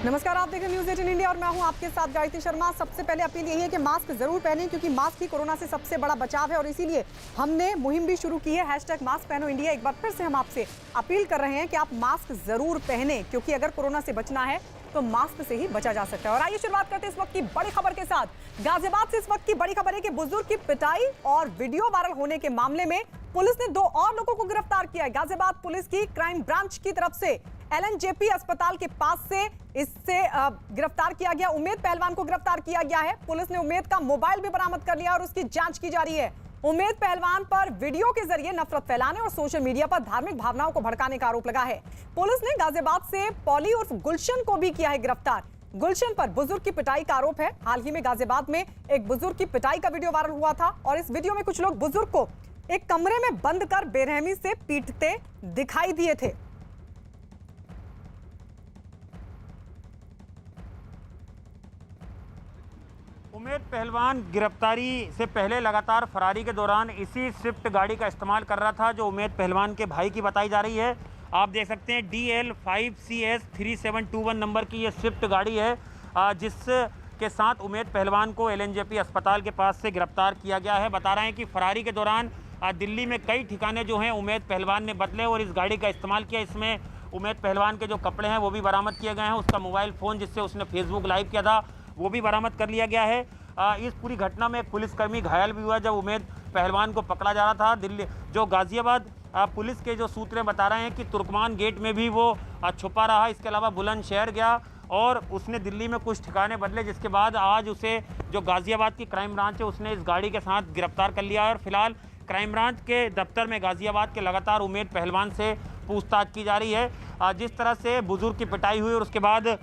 नमस्कार, आप देख रहे हैं न्यूज़ 18 इंडिया और मैं हूं आपके साथ गायत्री शर्मा। सबसे पहले अपील यही है कि मास्क जरूर पहनें, क्योंकि मास्क ही कोरोना से सबसे बड़ा बचाव है और इसीलिए हमने मुहिम भी शुरू की है #मास्क पहनो इंडिया। एक बार फिर से हम आपसे अपील कर रहे हैं कि आप मास्क जरूर पहने, क्योंकि अगर कोरोना से बचना है तो मास्क से ही बचा जा सकता है। और आइए शुरुआत करते हैं इस वक्त की बड़ी खबर के साथ। गाजियाबाद से इस वक्त की बड़ी खबर है कि बुजुर्ग की पिटाई और वीडियो वायरल होने के मामले में पुलिस ने 2 और लोगों को गिरफ्तार किया है। गाजियाबाद पुलिस की क्राइम ब्रांच की तरफ से LNJP अस्पताल के पास से इससे गिरफ्तार किया गया उमेद पहलवान को गिरफ्तार किया गया है। पुलिस ने उमेद का मोबाइल भी बरामद कर लिया और उसकी जांच की जा रही है। उमेद पहलवान पर वीडियो के जरिए नफरत फैलाने और सोशल मीडिया पर धार्मिक भावनाओं को भड़काने का आरोप लगा है। पुलिस ने गाजियाबाद से पॉली उर्फ गुलशन को भी किया है गिरफ्तार। गुलशन पर बुजुर्ग की पिटाई का आरोप है। हाल ही में गाजियाबाद में एक बुजुर्ग की पिटाई का वीडियो वायरल हुआ था और इस वीडियो में कुछ लोग बुजुर्ग को एक कमरे में बंद कर बेरहमी से पीटते दिखाई दिए थे। उमेद पहलवान गिरफ्तारी से पहले लगातार फरारी के दौरान इसी स्विफ्ट गाड़ी का इस्तेमाल कर रहा था, जो उमेद पहलवान के भाई की बताई जा रही है। आप देख सकते हैं DL5CS 3721 नंबर की ये स्विफ्ट गाड़ी है, जिसके साथ उमेद पहलवान को LNJP अस्पताल के पास से गिरफ्तार किया गया है। बता रहे हैं कि फरारी के दौरान दिल्ली में कई ठिकाने जो हैं उमेद पहलवान ने बदले और इस गाड़ी का इस्तेमाल किया। इसमें उमेद पहलवान के जो कपड़े हैं वो भी बरामद किए गए हैं। उसका मोबाइल फ़ोन जिससे उसने फेसबुक लाइव किया था वो भी बरामद कर लिया गया है। इस पूरी घटना में एक पुलिसकर्मी घायल भी हुआ जब उमेद पहलवान को पकड़ा जा रहा था। दिल्ली जो गाजियाबाद पुलिस के जो सूत्र बता रहे हैं कि तुर्कमान गेट में भी वो छुपा रहा। इसके अलावा बुलंदशहर गया और उसने दिल्ली में कुछ ठिकाने बदले, जिसके बाद आज उसे जो गाजियाबाद की क्राइम ब्रांच है उसने इस गाड़ी के साथ गिरफ्तार कर लिया है। और फिलहाल क्राइम ब्रांच के दफ्तर में गाजियाबाद के लगातार उमेद पहलवान से पूछताछ की जा रही है। जिस तरह से बुजुर्ग की पिटाई हुई और उसके बाद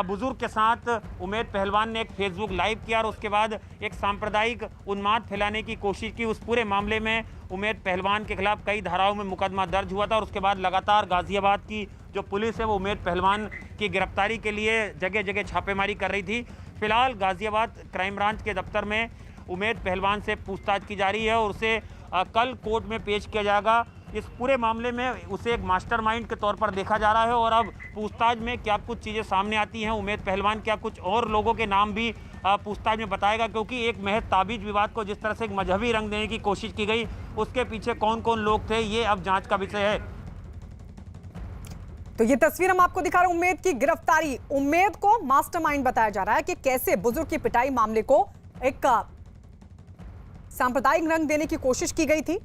बुजुर्ग के साथ उमेद पहलवान ने एक फेसबुक लाइव किया और उसके बाद एक सांप्रदायिक उन्माद फैलाने की कोशिश की, उस पूरे मामले में उमेद पहलवान के खिलाफ कई धाराओं में मुकदमा दर्ज हुआ था। और उसके बाद लगातार गाजियाबाद की जो पुलिस है वो उमेद पहलवान की गिरफ्तारी के लिए जगह जगह छापेमारी कर रही थी। फिलहाल गाजियाबाद क्राइम ब्रांच के दफ्तर में उमेद पहलवान से पूछताछ की जा रही है और उसे कल कोर्ट में पेश किया जाएगा। इस पूरे मामले में उसे एक मास्टरमाइंड के तौर पर देखा जा रहा है और अब पूछताछ में क्या कुछ चीज़ें सामने आती हैं। उमेद पहलवान क्या कुछ और लोगों के नाम भी पूछताछ में बताएगा, क्योंकि एक महज ताबीज विवाद को जिस तरह से एक मजहबी रंग देने की कोशिश की गई, उसके पीछे कौन कौन लोग थे ये अब जांच का विषय है। तो ये तस्वीर हम आपको दिखा रहे हैं उमेद की गिरफ्तारी। उमेद को मास्टरमाइंड बताया जा रहा है कि कैसे बुजुर्ग की पिटाई मामले को एक सांप्रदायिक रंग देने की कोशिश की गई थी,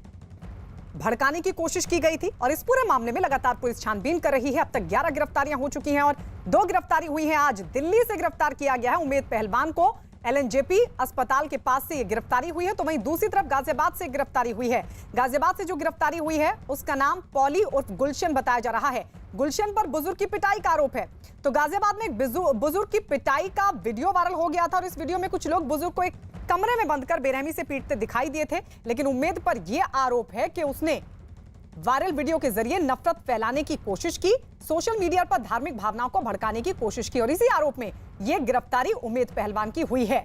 भड़काने की कोशिश की गई थी। और इस पूरे मामले में लगातार पुलिस छानबीन कर रही है। अब तक 11 गिरफ्तारियां हो चुकी हैं और 2 गिरफ्तारी हुई हैं। आज दिल्ली से गिरफ्तार किया गया है उमेद पहलवान को। LNJP अस्पताल के पास से ये गिरफ्तारी हुई है। तो वहीं दूसरी तरफ गाजियाबाद से गिरफ्तारी हुई है। गाजियाबाद से जो गिरफ्तारी हुई है उसका नाम पॉली उर्फ गुलशन बताया जा रहा है। गुलशन पर बुजुर्ग की पिटाई का आरोप है। तो गाजियाबाद में एक बुजुर्ग की पिटाई का वीडियो वायरल हो गया था और इस वीडियो में कुछ लोग बुजुर्ग को एक कमरे में बंद कर बेरहमी से पीटते दिखाई दिए थे। लेकिन उमेद पर यह आरोप है कि उसने वायरल वीडियो के जरिए नफरत फैलाने की कोशिश की, सोशल मीडिया पर धार्मिक भावनाओं को भड़काने की कोशिश की और इसी आरोप में यह गिरफ्तारी उमेद पहलवान की हुई है।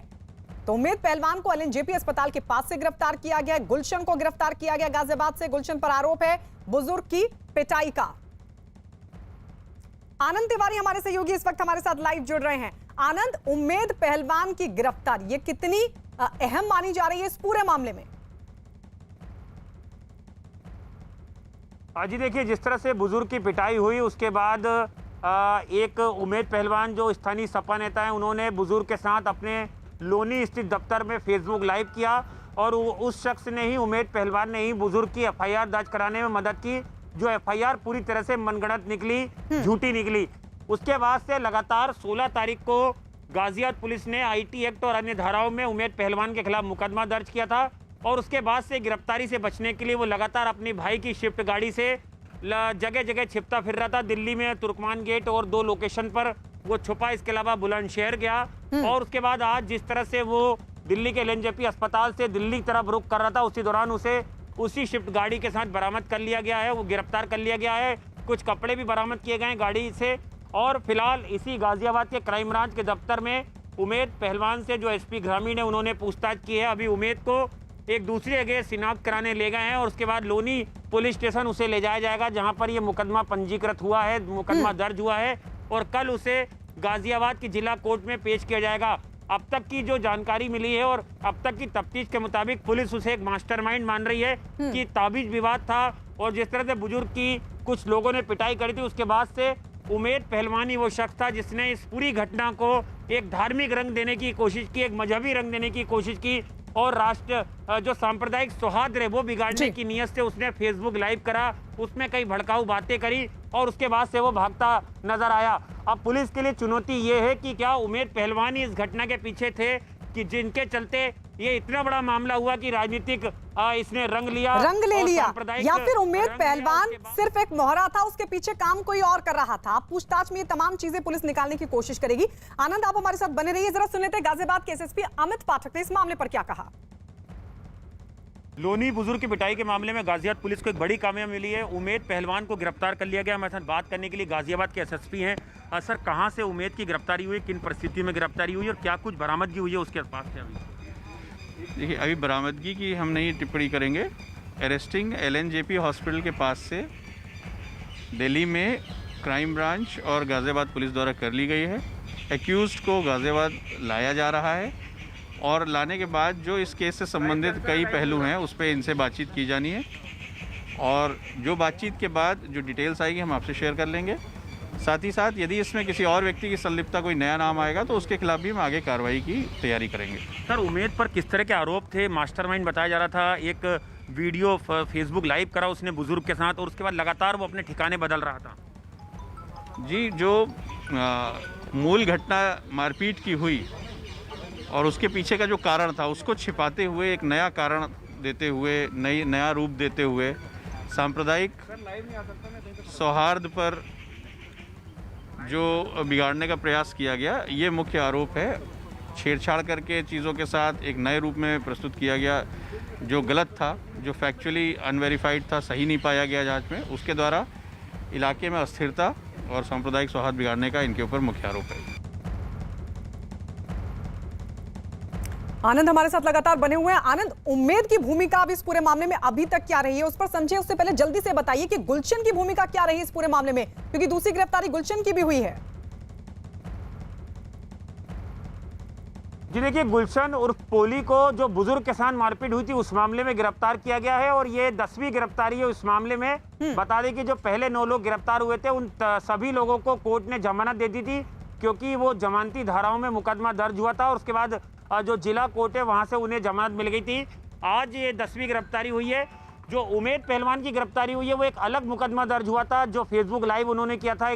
तो उमेद पहलवान को LNJP अस्पताल के पास से गिरफ्तार किया गया। गुलशन को गिरफ्तार किया गया गाजियाबाद से। गुलशन पर आरोप है बुजुर्ग की पिटाई का। आनंद तिवारी हमारे सहयोगी इस वक्त हमारे साथ लाइव जुड़ रहे हैं। आनंद, उमेद पहलवान की गिरफ्तारी ये कितनी अहम मानी जा रही है इस पूरे मामले में? जी देखिए, जिस तरह से बुजुर्ग की पिटाई हुई उसके बाद एक उमेद पहलवान जो स्थानीय सपा नेता हैं उन्होंने बुजुर्ग के साथ अपने लोनी स्थित दफ्तर में फेसबुक लाइव किया और उस शख्स ने ही, उमेद पहलवान ने ही बुजुर्ग की FIR दर्ज कराने में मदद की, जो FIR पूरी तरह से मनगढ़ंत निकली, झूठी निकली। उसके बाद से लगातार 16 तारीख को गाजियाबाद पुलिस ने IT एक्ट और अन्य धाराओं में उमेद पहलवान के खिलाफ मुकदमा दर्ज किया था और उसके बाद से गिरफ्तारी से बचने के लिए वो लगातार अपने भाई की स्विफ्ट गाड़ी से जगह जगह छिपता फिर रहा था। दिल्ली में तुर्कमान गेट और 2 लोकेशन पर वो छुपा। इसके अलावा बुलंदशहर गया और उसके बाद आज जिस तरह से वो दिल्ली के LNJP अस्पताल से दिल्ली की तरफ रुख कर रहा था, उसी दौरान उसे उसी स्विफ्ट गाड़ी के साथ बरामद कर लिया गया है, वो गिरफ्तार कर लिया गया है। कुछ कपड़े भी बरामद किए गए हैं गाड़ी से। और फिलहाल इसी गाजियाबाद के क्राइम ब्रांच के दफ्तर में उमेद पहलवान से जो SP ग्रामीण है उन्होंने पूछताछ की है। अभी उमेद को एक दूसरी जगह शिनाख्त कराने ले गए हैं और उसके बाद लोनी पुलिस स्टेशन उसे ले जाया जाएगा, जहां पर ये मुकदमा पंजीकृत हुआ है, मुकदमा दर्ज हुआ है और कल उसे गाजियाबाद की जिला कोर्ट में पेश किया जाएगा। अब तक की जो जानकारी मिली है और अब तक की तफ्तीश के मुताबिक पुलिस उसे एक मास्टरमाइंड मान रही है कि ताबीज विवाद था और जिस तरह से बुजुर्ग की कुछ लोगों ने पिटाई करी थी, उसके बाद से उमेद पहलवान ही वो शख्स था जिसने इस पूरी घटना को एक धार्मिक रंग देने की कोशिश की, एक मजहबी रंग देने की कोशिश की और राष्ट्र जो सांप्रदायिक सौहार्द है वो बिगाड़ने की नीयत से उसने फेसबुक लाइव करा, उसमें कई भड़काऊ बातें करी और उसके बाद से वो भागता नजर आया। अब पुलिस के लिए चुनौती ये है कि क्या उमेद पहलवान ही इस घटना के पीछे थे कि जिनके चलते ये इतना बड़ा मामला हुआ कि राजनीतिक इसने रंग ले लिया, या फिर उमेद पहलवान सिर्फ एक मोहरा था, उसके पीछे काम कोई और कर रहा था। पूछताछ में ये तमाम चीजें पुलिस निकालने की कोशिश करेगी। आनंद, आप हमारे साथ बने रहिए। जरा सुन लेते हैं गाजियाबाद के एसएसपी अमित पाठक ने इस मामले पर क्या कहा। लोनी बुजुर्ग की पिटाई के मामले में गाजियाबाद पुलिस को एक बड़ी कामयाबी मिली है। उमेद पहलवान को गिरफ्तार कर लिया गया। हमारे साथ बात करने के लिए गाजियाबाद के एसएसपी हैं। सर, कहां से उमेद की गिरफ्तारी हुई, किन परिस्थितियों में गिरफ्तारी हुई और क्या कुछ बरामदगी हुई है उसके पास से? अभी देखिए, अभी बरामदगी की हम नहीं टिप्पणी करेंगे। अरेस्टिंग LNJP हॉस्पिटल के पास से दिल्ली में क्राइम ब्रांच और गाजियाबाद पुलिस द्वारा कर ली गई है। एक्यूज्ड को गाजियाबाद लाया जा रहा है और लाने के बाद जो इस केस से संबंधित कई पहलू हैं उस पर इनसे बातचीत की जानी है और जो बातचीत के बाद जो डिटेल्स आएगी हम आपसे शेयर कर लेंगे। साथ ही साथ यदि इसमें किसी और व्यक्ति की संलिप्तता कोई नया नाम आएगा तो उसके खिलाफ भी हम आगे कार्रवाई की तैयारी करेंगे। सर, उमेद पर किस तरह के आरोप थे? मास्टरमाइंड बताया जा रहा था, एक वीडियो फेसबुक लाइव करा उसने बुजुर्ग के साथ और उसके बाद लगातार वो अपने ठिकाने बदल रहा था। जी, जो मूल घटना मारपीट की हुई और उसके पीछे का जो कारण था उसको छिपाते हुए एक नया कारण देते हुए नया रूप देते हुए सांप्रदायिक सौहार्द पर जो बिगाड़ने का प्रयास किया गया, ये मुख्य आरोप है। छेड़छाड़ करके चीज़ों के साथ एक नए रूप में प्रस्तुत किया गया जो गलत था, जो फैक्चुअली अनवेरीफाइड था, सही नहीं पाया गया जांच में, उसके द्वारा इलाके में अस्थिरता और सांप्रदायिक सौहार्द बिगाड़ने का इनके ऊपर मुख्य आरोप है। आनंद हमारे साथ लगातार बने हुए हैं। आनंद, उम्मेद की भूमिका अब इस पूरे मामले में अभी तक क्या रही है, उस पर समझे। उससे पहले जल्दी से बताइए कि गुलशन की भूमिका क्या रही है इस पूरे मामले में, क्योंकि दूसरी गिरफ्तारी गुलशन की भी हुई है। जी देखिए, गुलशन उर्फ पोली को जो बुजुर्ग के साथ मारपीट हुई थी उस मामले में गिरफ्तार किया गया है और ये 10वीं गिरफ्तारी है उस मामले में। बता दें कि जो पहले 9 लोग गिरफ्तार हुए थे उन सभी लोगों को कोर्ट ने जमानत दे दी थी क्योंकि वो जमानती धाराओं में मुकदमा दर्ज हुआ था और उसके बाद जो जिला कोर्ट है वहां से उन्हें जमानत मिल गई थी। आज ये 10वीं गिरफ्तारी हुई है। जो उमेद पहलवान की गिरफ्तारी हुई है वो एक अलग मुकदमा दर्ज हुआ था जो फेसबुक लाइव उन्होंने किया था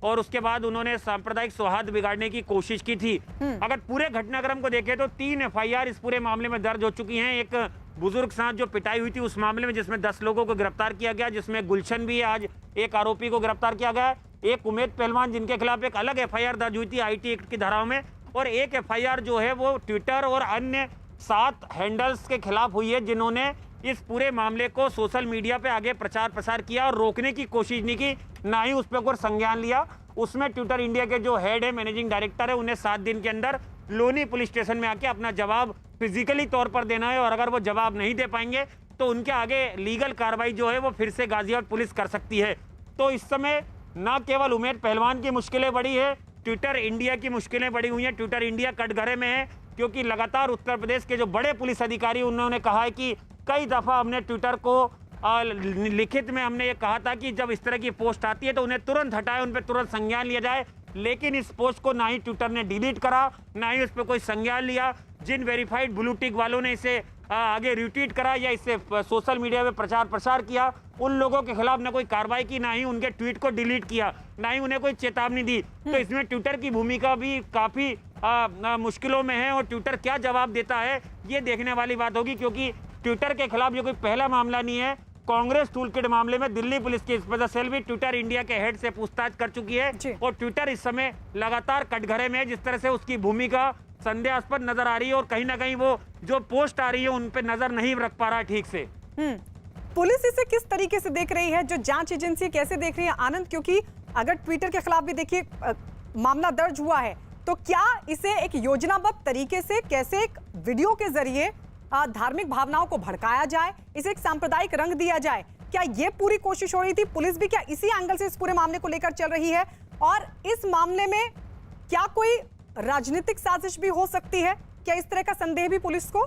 और उसके बाद उन्होंने सांप्रदायिक सौहार्द बिगाड़ने की कोशिश की थी। अगर पूरे घटनाक्रम को देखें तो 3 FIR इस पूरे मामले में दर्ज हो चुकी हैं। एक बुजुर्ग साथ जो पिटाई हुई थी उस मामले में जिसमें 10 लोगों को गिरफ्तार किया गया, जिसमें गुलशन भी है। आज एक आरोपी को गिरफ्तार किया गया। एक उमेद पहलवान जिनके खिलाफ एक अलग FIR दर्ज हुई थी IT एक्ट की धाराओं में, और एक FIR जो है वो ट्विटर और अन्य 7 हैंडल्स के खिलाफ हुई है जिन्होंने इस पूरे मामले को सोशल मीडिया पे आगे प्रचार प्रसार किया और रोकने की कोशिश नहीं की, ना ही उस पर कोई संज्ञान लिया। उसमें ट्विटर इंडिया के जो हेड है, मैनेजिंग डायरेक्टर है, उन्हें 7 दिन के अंदर लोनी पुलिस स्टेशन में आके अपना जवाब फिजिकली तौर पर देना है और अगर वो जवाब नहीं दे पाएंगे तो उनके आगे लीगल कार्रवाई जो है वो फिर से गाजियाबाद पुलिस कर सकती है। तो इस समय न केवल उमेद पहलवान की मुश्किलें बढ़ी है, ट्विटर इंडिया की मुश्किलें बढ़ी हुई हैं। ट्विटर इंडिया कटघरे में है क्योंकि लगातार उत्तर प्रदेश के जो बड़े पुलिस अधिकारी उन्होंने कहा है कि कई दफा हमने ट्विटर को लिखित में हमने ये कहा था कि जब इस तरह की पोस्ट आती है तो उन्हें तुरंत हटाए, उन पर तुरंत संज्ञान लिया जाए, लेकिन इस पोस्ट को ना ही ट्विटर ने डिलीट करा, ना ही उस पर कोई संज्ञान लिया। जिन वेरीफाइड ब्लू टिक वालों ने इसे आगे रिट्वीट करा या इससे सोशल मीडिया में प्रचार प्रसार किया, उन लोगों के खिलाफ ना कोई कार्रवाई की, ना ही उनके ट्वीट को डिलीट किया, ना ही उन्हें कोई चेतावनी दी। तो इसमें ट्विटर की भूमिका भी काफी मुश्किलों में है और ट्विटर क्या जवाब देता है ये देखने वाली बात होगी, क्योंकि ट्विटर के खिलाफ ये कोई पहला मामला नहीं है। कांग्रेस टूलकिट मामले में दिल्ली पुलिस की स्पेशल सेल भी ट्विटर इंडिया के हेड से पूछताछ कर चुकी है और ट्विटर इस समय लगातार कटघरे में है। जिस तरह से उसकी भूमिका संदेहास्पद नजर आ रही है और कहीं ना कहीं वो जो पोस्ट आ रही है उन पे नजर नहीं रख पा रहा ठीक से। पुलिस इसे किस तरीके से देख रही है, जो जांच एजेंसी कैसे देख रही है आनंद? क्योंकि अगर ट्विटर के खिलाफ भी देखिए मामला दर्ज हुआ है तो क्या इसे एक योजनाबद्ध तरीके से कैसे एक वीडियो के जरिए धार्मिक भावनाओं को भड़काया जाए, इसे एक सांप्रदायिक रंग दिया जाए, क्या ये पूरी कोशिश हो रही थी? पुलिस भी क्या इसी एंगल से इस पूरे मामले को लेकर चल रही है? और इस मामले में क्या कोई राजनीतिक साजिश भी हो सकती है? क्या इस तरह का संदेह भी पुलिस को?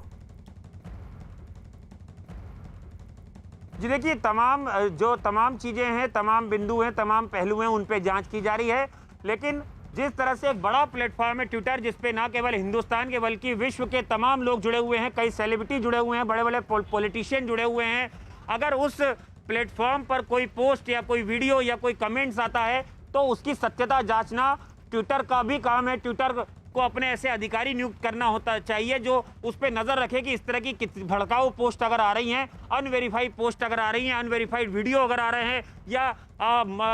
जी देखिए, तमाम चीजें हैं, तमाम बिंदु हैं, तमाम पहलू हैं, उन पे जांच की जा रही है। लेकिन जिस तरह से एक बड़ा प्लेटफॉर्म है ट्विटर, जिसपे ना केवल हिंदुस्तान के बल्कि विश्व के तमाम लोग जुड़े हुए हैं, कई सेलिब्रिटी जुड़े हुए हैं, बड़े बड़े पॉलिटिशियन जुड़े हुए हैं, अगर उस प्लेटफॉर्म पर कोई पोस्ट या कोई वीडियो या कोई कमेंट्स आता है तो उसकी सत्यता जांचना ट्विटर का भी काम है। ट्विटर को अपने ऐसे अधिकारी नियुक्त करना होता चाहिए जो उस पर नजर रखे कि इस तरह की भड़काऊ पोस्ट अगर आ रही हैं, अनवेरीफाइड पोस्ट अगर आ रही हैं, अनवेरीफाइड वीडियो अगर आ रहे हैं, या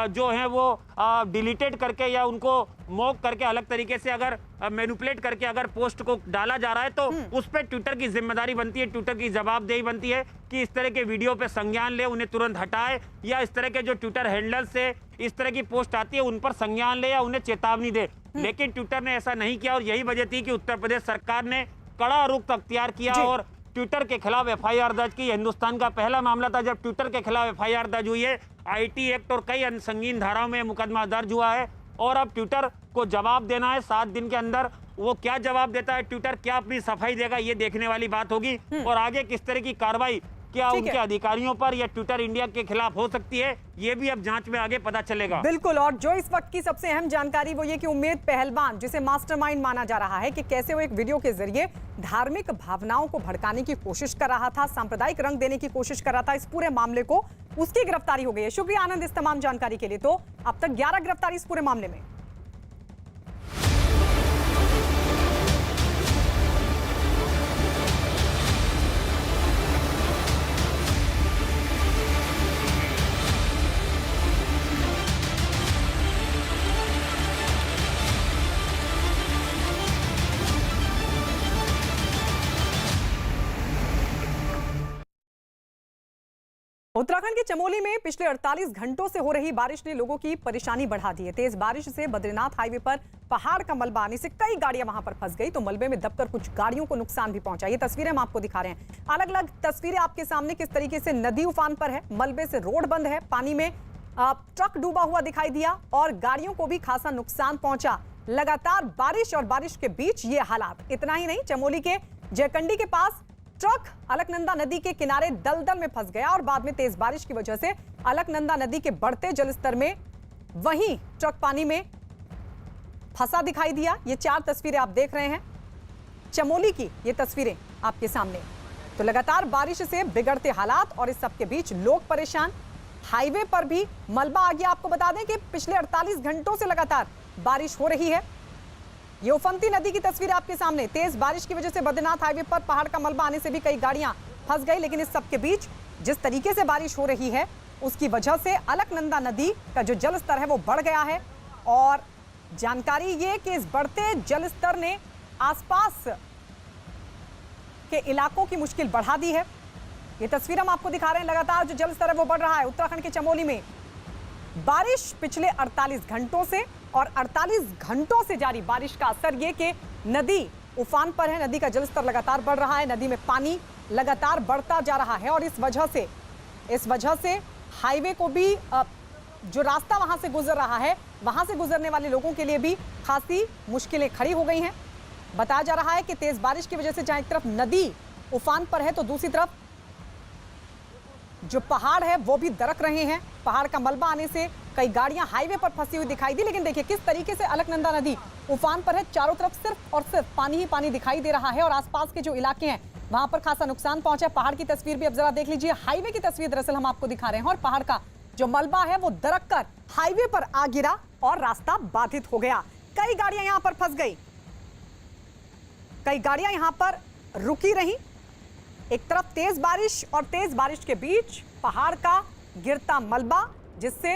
जो है वो डिलीटेड करके या उनको मॉक करके अलग तरीके से अगर मैनिपुलेट करके अगर पोस्ट को डाला जा रहा है तो उस पर ट्विटर की जिम्मेदारी बनती है, ट्विटर की जवाबदेही बनती है कि इस तरह के वीडियो पे संज्ञान ले, उन्हें तुरंत हटाए, या इस तरह के जो ट्विटर हैंडल से इस तरह की पोस्ट आती है उन पर संज्ञान ले या उन्हें चेतावनी दे। लेकिन ट्विटर ने ऐसा नहीं किया और यही वजह थी कि उत्तर प्रदेश सरकार ने कड़ा रुख अख्तियार किया और ट्विटर के खिलाफ एफआईआर दर्ज की। हिंदुस्तान का पहला मामला था जब ट्विटर के खिलाफ एफआईआर दर्ज हुई है। आईटी एक्ट और कई अन्य संगीन धाराओं में मुकदमा दर्ज हुआ है और अब ट्विटर को जवाब देना है 7 दिन के अंदर। वो क्या जवाब देता है ट्विटर, क्या अपनी सफाई देगा, ये देखने वाली बात होगी और आगे किस तरह की कार्रवाई क्या उनके अधिकारियों पर या ट्विटर इंडिया के खिलाफ हो सकती है, ये भी अब जांच में आगे पता चलेगा। बिल्कुल, और जो इस वक्त की सबसे अहम जानकारी वो ये कि उम्मेद पहलवान, जिसे मास्टरमाइंड माना जा रहा है, कि कैसे वो एक वीडियो के जरिए धार्मिक भावनाओं को भड़काने की कोशिश कर रहा था, सांप्रदायिक रंग देने की कोशिश कर रहा था, इस पूरे मामले को उसकी गिरफ्तारी हो गई है। शुक्रिया आनंद इस तमाम जानकारी के लिए। तो अब तक 11 गिरफ्तारी इस पूरे मामले में। उत्तराखंड के चमोली में पिछले 48 घंटों से हो रही बारिश ने लोगों की परेशानी बढ़ा दी है। तेज बारिश से बद्रीनाथ हाईवे पर पहाड़ का मलबा आने से कई गाड़ियां वहां पर फंस गई, तो मलबे में दबकर कुछ गाड़ियों को नुकसान भी पहुंचा। ये तस्वीरें हम आपको दिखा रहे हैं, अलग अलग तस्वीरें आपके सामने, किस तरीके से नदी उफान पर है, मलबे से रोड बंद है, पानी में ट्रक डूबा हुआ दिखाई दिया और गाड़ियों को भी खासा नुकसान पहुंचा। लगातार बारिश और बारिश के बीच ये हालात। इतना ही नहीं, चमोली के जयकंडी के पास ट्रक अलकनंदा नदी के किनारे दलदल में फंस गया और बाद में तेज बारिश की वजह से अलकनंदा नदी के बढ़ते जलस्तर में वहीं ट्रक पानी में फंसा दिखाई दिया। ये 4 तस्वीरें आप देख रहे हैं, चमोली की ये तस्वीरें आपके सामने। तो लगातार बारिश से बिगड़ते हालात और इस सब के बीच लोग परेशान। हाईवे पर भी मलबा आ गया। आपको बता दें कि पिछले 48 घंटों से लगातार बारिश हो रही है। ये उफनती नदी की तस्वीर आपके सामने। तेज बारिश की वजह से बद्रीनाथ हाईवे पर पहाड़ का मलबा आने से भी कई गाड़ियां फंस गई, लेकिन इस सब के बीच जिस तरीके से बारिश हो रही है उसकी वजह से अलकनंदा नदी का जो जल स्तर है वो बढ़ गया है और जानकारी ये कि इस बढ़ते जल स्तर ने आसपास के इलाकों की मुश्किल बढ़ा दी है। ये तस्वीर हम आपको दिखा रहे हैं, लगातार जो जल स्तर है वो बढ़ रहा है। उत्तराखंड के चमोली में बारिश पिछले 48 घंटों से और 48 घंटों से जारी बारिश का असर ये कि नदी उफान पर है, नदी का जलस्तर लगातार बढ़ रहा है, नदी में पानी लगातार बढ़ता जा रहा है और इस वजह से हाईवे को भी जो रास्ता वहां से गुजर रहा है, वहां से गुजरने वाले लोगों के लिए भी खासी मुश्किलें खड़ी हो गई हैं। बताया जा रहा है कि तेज बारिश की वजह से जहां एक तरफ नदी उफान पर है तो दूसरी तरफ जो पहाड़ है वो भी दरक रहे हैं। पहाड़ का मलबा आने से कई गाड़ियां हाईवे पर फंसी हुई दिखाई दी, लेकिन देखिए किस तरीके से अलकनंदा नदी उफान पर है। चारों तरफ सिर्फ और सिर्फ पानी ही पानी दिखाई दे रहा है और आसपास के जो इलाके हैं वहां पर खासा नुकसान पहुंचा। पहाड़ की तस्वीर भी अब जरा देख लीजिए। हाईवे की तस्वीर दरअसल हम आपको दिखा रहे हैं और पहाड़ का जो मलबा है वो दरक कर हाईवे पर आ गिरा और रास्ता बाधित हो गया। कई गाड़ियां यहां पर फंस गई, कई गाड़ियां यहां पर रुकी रही। एक तरफ तेज बारिश और तेज बारिश के बीच पहाड़ का गिरता मलबा, जिससे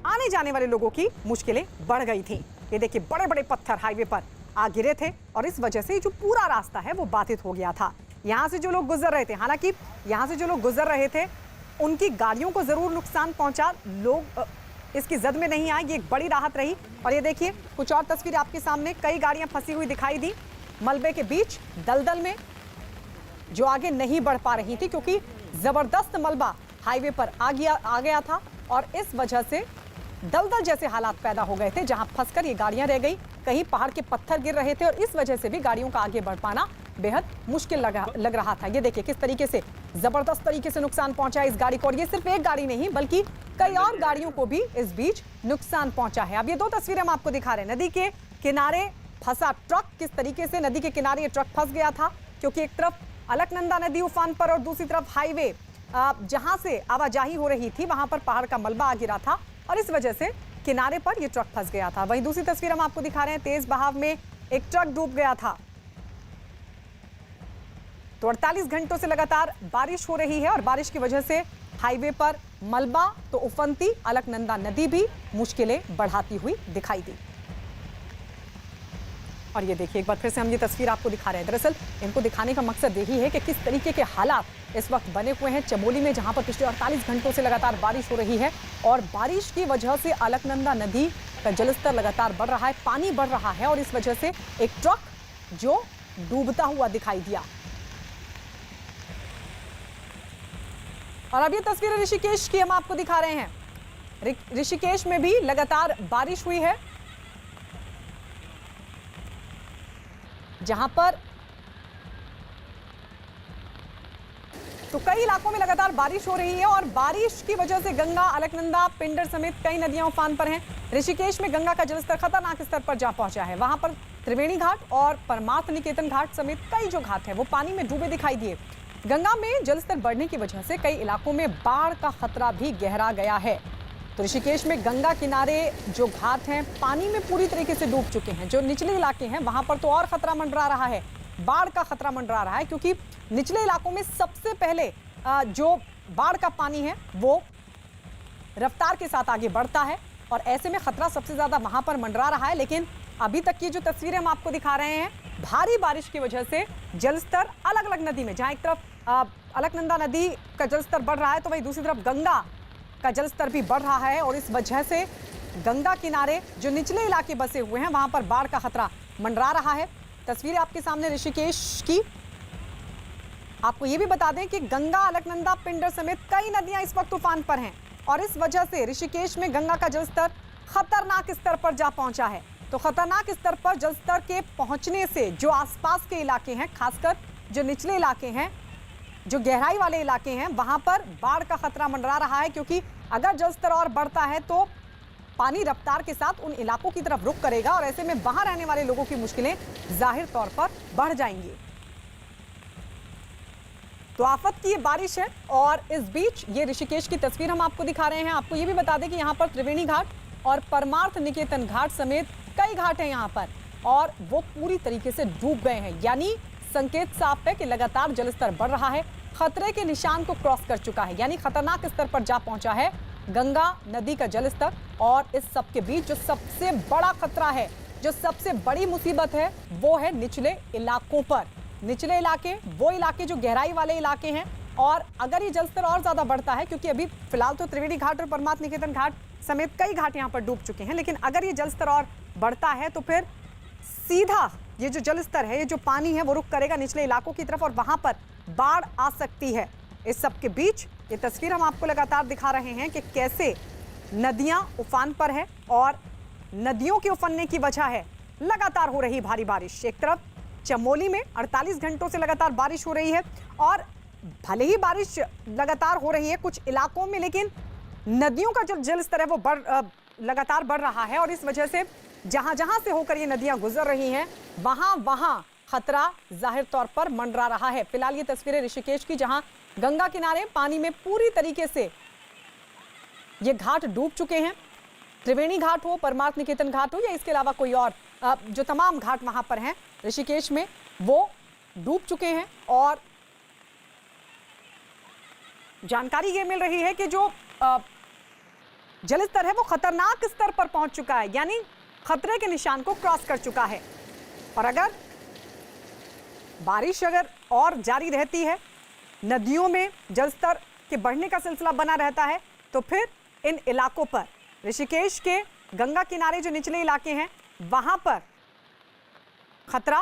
आने जाने वाले लोगों की मुश्किलें बढ़ गई थी। ये देखिए बड़े बड़े पत्थर हाईवे पर आ गिरे थे और इस वजह से जो पूरा रास्ता है वो बाधित हो गया था। यहां से जो लोग गुजर रहे थे, हालांकि यहां से जो लोग गुजर रहे थे उनकी गाड़ियों को जरूर नुकसान पहुंचा, लोग इसकी जद में नहीं आए, ये एक बड़ी राहत रही। और ये देखिए कुछ और तस्वीर आपके सामने, कई गाड़ियां फंसी हुई दिखाई दी मलबे के बीच दलदल में, जो आगे नहीं बढ़ पा रही थी क्योंकि जबरदस्त मलबा हाईवे पर आ गया था और इस वजह से दलदल जैसे हालात पैदा हो गए थे, जहां फंसकर ये गाड़ियां रह गई, कहीं पहाड़ के पत्थर गिर रहे थे और इस वजह से भी गाड़ियों का आगे बढ़ पाना बेहद मुश्किल लग रहा था। ये देखिए किस तरीके से जबरदस्त तरीके से नुकसान पहुंचा है इस गाड़ी को, और ये सिर्फ एक गाड़ी नहीं बल्कि कई और गाड़ियों को भी इस बीच नुकसान पहुंचा है। अब ये दो तस्वीरें हम आपको दिखा रहे हैं। नदी के किनारे फंसा ट्रक, किस तरीके से नदी के किनारे ये ट्रक फंस गया था, क्योंकि एक तरफ अलकनंदा नदी उफान पर और दूसरी तरफ हाईवे जहां से आवाजाही हो रही थी वहां पर पहाड़ का मलबा आ गिरा था और इस वजह से किनारे पर यह ट्रक फंस गया था। वहीं दूसरी तस्वीर हम आपको दिखा रहे हैं, तेज बहाव में एक ट्रक डूब गया था। तो 48 घंटों से लगातार बारिश हो रही है और बारिश की वजह से हाईवे पर मलबा तो उफनती अलकनंदा नदी भी मुश्किलें बढ़ाती हुई दिखाई दी। और ये देखिए एक बार फिर से हम ये तस्वीर आपको दिखा रहे हैं। दरअसल इनको दिखाने का मकसद यही है कि किस तरीके के हालात इस वक्त बने हुए हैं चमोली में, जहां पर पिछले 48 घंटों से लगातार बारिश हो रही है और बारिश की वजह से अलकनंदा नदी का जलस्तर लगातार बढ़ रहा है, पानी बढ़ रहा है और इस वजह से एक ट्रक जो डूबता हुआ दिखाई दिया। और अब ये तस्वीरें ऋषिकेश की हम आपको दिखा रहे हैं। ऋषिकेश में भी लगातार बारिश हुई है, जहां पर तो कई इलाकों में लगातार बारिश हो रही है और बारिश की वजह से गंगा, अलकनंदा, पिंडर समेत कई नदियां उफान पर हैं। ऋषिकेश में गंगा का जलस्तर खतरनाक स्तर पर जा पहुंचा है। वहां पर त्रिवेणी घाट और परमार्थ निकेतन घाट समेत कई जो घाट है वो पानी में डूबे दिखाई दिए। गंगा में जलस्तर बढ़ने की वजह से कई इलाकों में बाढ़ का खतरा भी गहरा गया है। तो ऋषिकेश में गंगा किनारे जो घाट हैं पानी में पूरी तरीके से डूब चुके हैं। जो निचले इलाके हैं वहां पर तो और खतरा मंडरा रहा है, बाढ़ का खतरा मंडरा रहा है, क्योंकि निचले इलाकों में सबसे पहले जो बाढ़ का पानी है वो रफ्तार के साथ आगे बढ़ता है और ऐसे में खतरा सबसे ज्यादा वहां पर मंडरा रहा है। लेकिन अभी तक की जो तस्वीरें हम आपको दिखा रहे हैं, भारी बारिश की वजह से जलस्तर अलग अलग नदी में, जहां एक तरफ अलकनंदा नदी का जलस्तर बढ़ रहा है तो वहीं दूसरी तरफ गंगा का जलस्तर भी बढ़ रहा है और इस वजह से गंगा किनारे जो निचले इलाके बसे हुए हैं वहां पर बाढ़ का खतरा मंडरा रहा है। तस्वीरें आपके सामने ऋषिकेश की। आपको ये भी बता दें कि गंगा, अलकनंदा, पिंडर समेत कई नदियां इस वक्त तूफान पर हैं और इस वजह से ऋषिकेश में गंगा का जलस्तर खतरनाक स्तर पर जा पहुंचा है। तो खतरनाक स्तर पर जलस्तर के पहुंचने से जो आसपास के इलाके हैं, खासकर जो निचले इलाके हैं, जो गहराई वाले इलाके हैं, वहां पर बाढ़ का खतरा मंडरा रहा है, क्योंकि अगर जलस्तर और बढ़ता है तो पानी रफ्तार के साथ उन इलाकों की तरफ रुख करेगा और ऐसे में वहां रहने वाले लोगों की मुश्किलें जाहिर तौर पर बढ़ जाएंगी। तो आफत की ये बारिश है और इस बीच ये ऋषिकेश की तस्वीर हम आपको दिखा रहे हैं। आपको ये भी बता दें कि यहाँ पर त्रिवेणी घाट और परमार्थ निकेतन घाट समेत कई घाट हैं यहाँ पर और वो पूरी तरीके से डूब गए हैं, यानी संकेत साफ है कि लगातार जलस्तर बढ़ रहा है, खतरे के निशान को क्रॉस कर चुका है, यानी खतरनाक स्तर पर जा पहुंचा है गंगा नदी का जलस्तर। और इस सब के बीच जो सबसे बड़ा खतरा है, जो सबसे बड़ी मुसीबत है, वो है निचले इलाकों पर। निचले इलाके वो इलाके जो गहराई वाले इलाके हैं और अगर ये जलस्तर और ज्यादा बढ़ता है, क्योंकि अभी फिलहाल तो त्रिवेणी घाट और परमार्थ निकेतन घाट समेत कई घाट यहाँ पर डूब चुके हैं, लेकिन अगर ये जलस्तर और बढ़ता है तो फिर सीधा ये जो जलस्तर है, ये जो पानी है वो रुख करेगा निचले इलाकों की तरफ और वहां पर बाढ़ आ सकती है। इस सब के बीच ये तस्वीर हम आपको लगातार दिखा रहे हैं कि कैसे नदियां उफान पर है और नदियों के उफनने की वजह है लगातार हो रही भारी बारिश। एक तरफ चमोली में 48 घंटों से लगातार बारिश हो रही है और भले ही बारिश लगातार हो रही है कुछ इलाकों में, लेकिन नदियों का जो जलस्तर है वो लगातार बढ़ रहा है और इस वजह से जहां जहां से होकर ये नदियां गुजर रही हैं वहां खतरा जाहिर तौर पर मंडरा रहा है। फिलहाल ये तस्वीरें ऋषिकेश की, जहां गंगा किनारे पानी में पूरी तरीके से ये घाट डूब चुके हैं। त्रिवेणी घाट हो, परमार्थ निकेतन घाट हो या इसके अलावा कोई और जो तमाम घाट वहां पर हैं ऋषिकेश में, वो डूब चुके हैं और जानकारी ये मिल रही है कि जो जलस्तर है वो खतरनाक स्तर पर पहुंच चुका है, यानी खतरे के निशान को क्रॉस कर चुका है। और अगर बारिश और जारी रहती है, नदियों में जलस्तर के बढ़ने का सिलसिला बना रहता है, तो फिर इन इलाकों पर ऋषिकेश के गंगा किनारे जो निचले इलाके हैं वहां पर खतरा